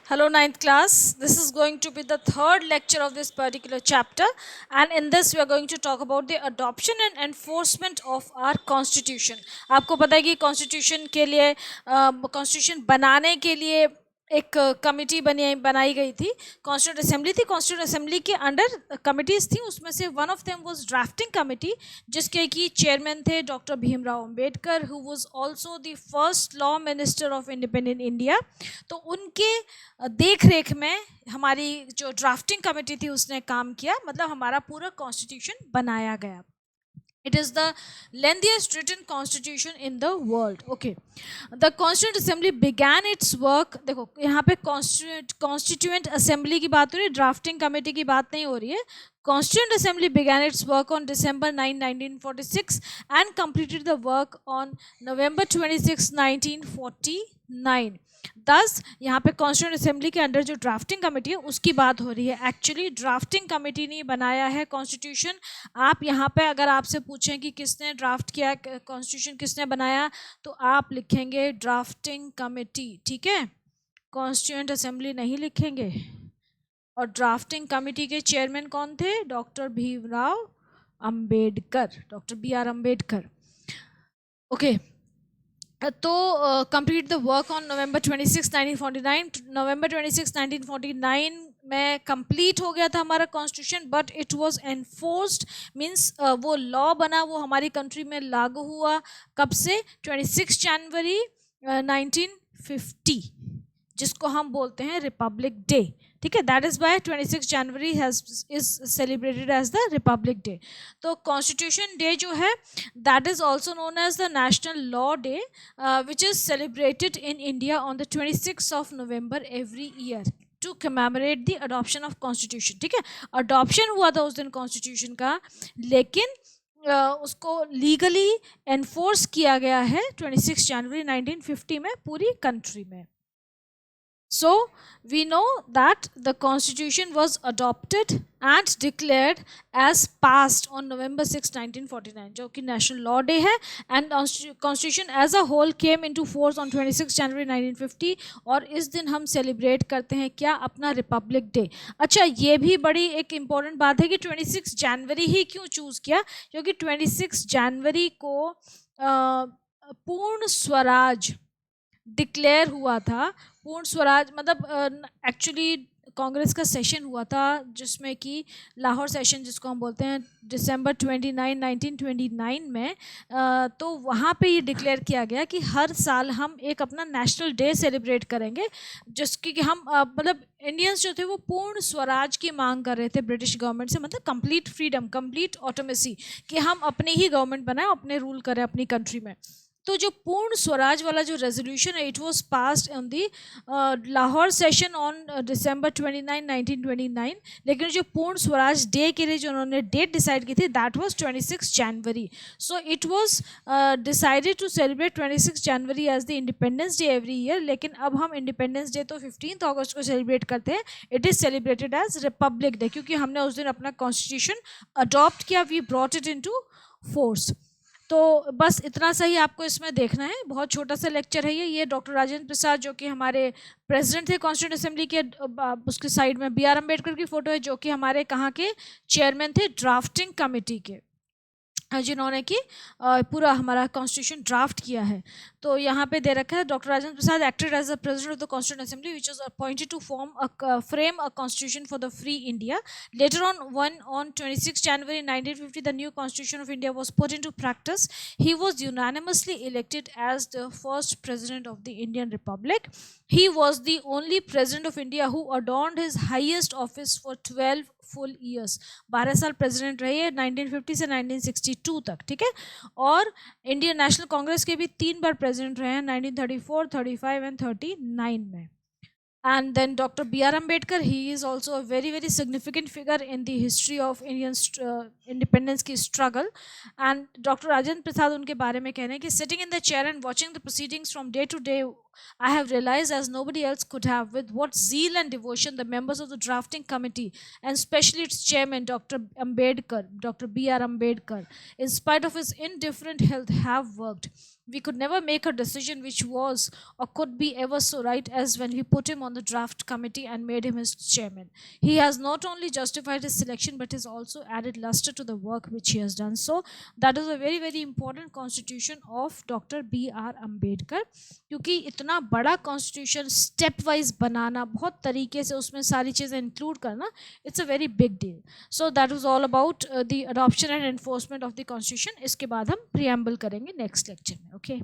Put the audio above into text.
Hello, ninth class. This is going to be the third lecture of this particular chapter, and in this, we are going to talk about the adoption and enforcement of our constitution. आपको पता है कि constitution के लिए constitution बनाने के लिए एक कमिटी बनाई गई थी. कॉन्स्टिट्यूंट असेंबली थी. कॉन्स्टिट्यूंट असेंबली के अंडर कमिटीज थी. उसमें से one of them was drafting committee, जिसके की चेयरमैन थे doctor Bhimrao Ambedkar, who was also the first law minister of independent India. तो उनके देख रेख में हमारी जो ड्राफ्टिंग कमेटी थी उसने काम किया, मतलब हमारा पूरा कॉन्स्टिट्यूशन बनाया गया. It is the lengthiest written constitution in the world. Okay. The Constituent Assembly began its work. देखो यहाँ पे Constituent Assembly की बात हो रही है, ड्राफ्टिंग कमेटी की बात नहीं हो रही है. Constituent Assembly began its work on December 9, 1946 and completed the work on November 26, 1949. दस यहाँ पे कॉन्स्टिट्यूंट असेंबली के अंडर जो ड्राफ्टिंग कमेटी है उसकी बात हो रही है. एक्चुअली ड्राफ्टिंग कमेटी ने बनाया है कॉन्स्टिट्यूशन. आप यहाँ पे अगर आपसे पूछें कि किसने ड्राफ्ट किया कॉन्स्टिट्यूशन, किसने बनाया, तो आप लिखेंगे ड्राफ्टिंग कमेटी. ठीक है, कॉन्स्टिट्यूंट असेंबली नहीं लिखेंगे. और ड्राफ्टिंग कमेटी के चेयरमैन कौन थे? Doctor Bhimrao Ambedkar, doctor B.R. Ambedkar. Okay. तो complete the work on November 26, 1949. नवंबर 26, 1949 में कंप्लीट हो गया था हमारा constitution, but it was enforced, means वो लॉ बना, वो हमारी कंट्री में लागू हुआ. कब से? 26 जनवरी 1950, जिसको हम बोलते हैं रिपब्लिक डे. ठीक है, that is by 26 January is celebrated as the republic day. तो कॉन्स्टिट्यूशन डे जो है, that is also known as the national law day, which is celebrated in India on the 26 of November every year to commemorate the adoption of constitution. ठीक है, adoption हुआ था उस दिन constitution का, लेकिन उसको लीगली एनफोर्स किया गया है 26 जनवरी 1950 में पूरी कंट्री में. So we know that the constitution was adopted and declared as passed on November 6, 1949, जो कि national law day है. And constitution as a whole came into force on 26 January 1950. और इस दिन हम celebrate करते हैं क्या? अपना रिपब्लिक डे. अच्छा, ये भी बड़ी एक important बात है कि 26 जनवरी ही क्यों चूज़ किया? क्योंकि 26 जनवरी को पूर्ण स्वराज डिक्लेयर हुआ था. पूर्ण स्वराज मतलब एक्चुअली कांग्रेस का सेशन हुआ था, जिसमें कि लाहौर सेशन जिसको हम बोलते हैं, दिसंबर 29, 1929 में. तो वहाँ पे ये डिक्लेयर किया गया कि हर साल हम एक अपना नेशनल डे सेलिब्रेट करेंगे, जिसकी कि हम मतलब इंडियंस जो थे वो पूर्ण स्वराज की मांग कर रहे थे ब्रिटिश गवर्नमेंट से, मतलब कंप्लीट फ्रीडम, कंप्लीट ऑटोमेसी, कि हम अपनी ही गवर्नमेंट बनाएं, अपने रूल करें अपनी कंट्री में. तो जो पूर्ण स्वराज वाला जो रेजोल्यूशन है, it was passed on the Lahore session on December 29, 1929. लेकिन जो पूर्ण स्वराज डे के लिए जो उन्होंने डेट डिसाइड की थी, that was 26 January. So it was decided to celebrate 26 January as the independence day every year. लेकिन अब हम इंडिपेंडेंस डे तो 15 अगस्त को सेलिब्रेट करते हैं. It is celebrated as republic day, क्योंकि हमने उस दिन अपना कॉन्स्टिट्यूशन अडॉप्ट किया, we brought it into force. तो बस इतना सही आपको इसमें देखना है. बहुत छोटा सा लेक्चर है ये. डॉक्टर राजेंद्र प्रसाद जो कि हमारे प्रेसिडेंट थे कॉन्स्टिट्यूंट असेंबली के, उसके साइड में B.R. अंबेडकर की फोटो है, जो कि हमारे कहाँ के चेयरमैन थे ड्राफ्टिंग कमेटी के, जिन्होंने कि पूरा हमारा कॉन्स्टिट्यूशन ड्राफ्ट किया है. तो यहाँ पे दे रखा है, doctor Rajendra Prasad acted as the president of the constituent assembly which was appointed to frame a constitution for the free India. Later on 26 January 1950 the new constitution of India was put into practice. He was unanimously elected as the first president of the Indian Republic. He was the only president of India who adorned his highest office for 12 full years. 12 साल president रहे 1950 से 1962 तक. ठीक है, और Indian national Congress के भी 3 बार president रहे हैं, 1934, 35 एंड 39 में. And then Dr. B.R. Ambedkar, he is also a very, very significant figure in the history of Indian independence की struggle. And Dr. Rajendra Prasad उनके बारे में कह रहे हैं कि sitting in the chair and watching the proceedings from day to day I have realized, as nobody else could have, with what zeal and devotion the members of the drafting committee, and especially its chairman, Dr. Ambedkar, Dr. B.R. Ambedkar, in spite of his indifferent health, have worked. We could never make a decision which was or could be ever so right as when we put him on the draft committee and made him his chairman. He has not only justified his selection but has also added luster to the work which he has done. So that is a very very important constitution of Dr. B.R. Ambedkar, क्योंकि इतना बड़ा constitution step wise बनाना, बहुत तरीके से उसमें सारी चीज़ें include करना, it's a very big deal. So that was all about the adoption and enforcement of the constitution. इसके बाद हम प्रियम्बल करेंगे नेक्स्ट लेक्चर में. ओके.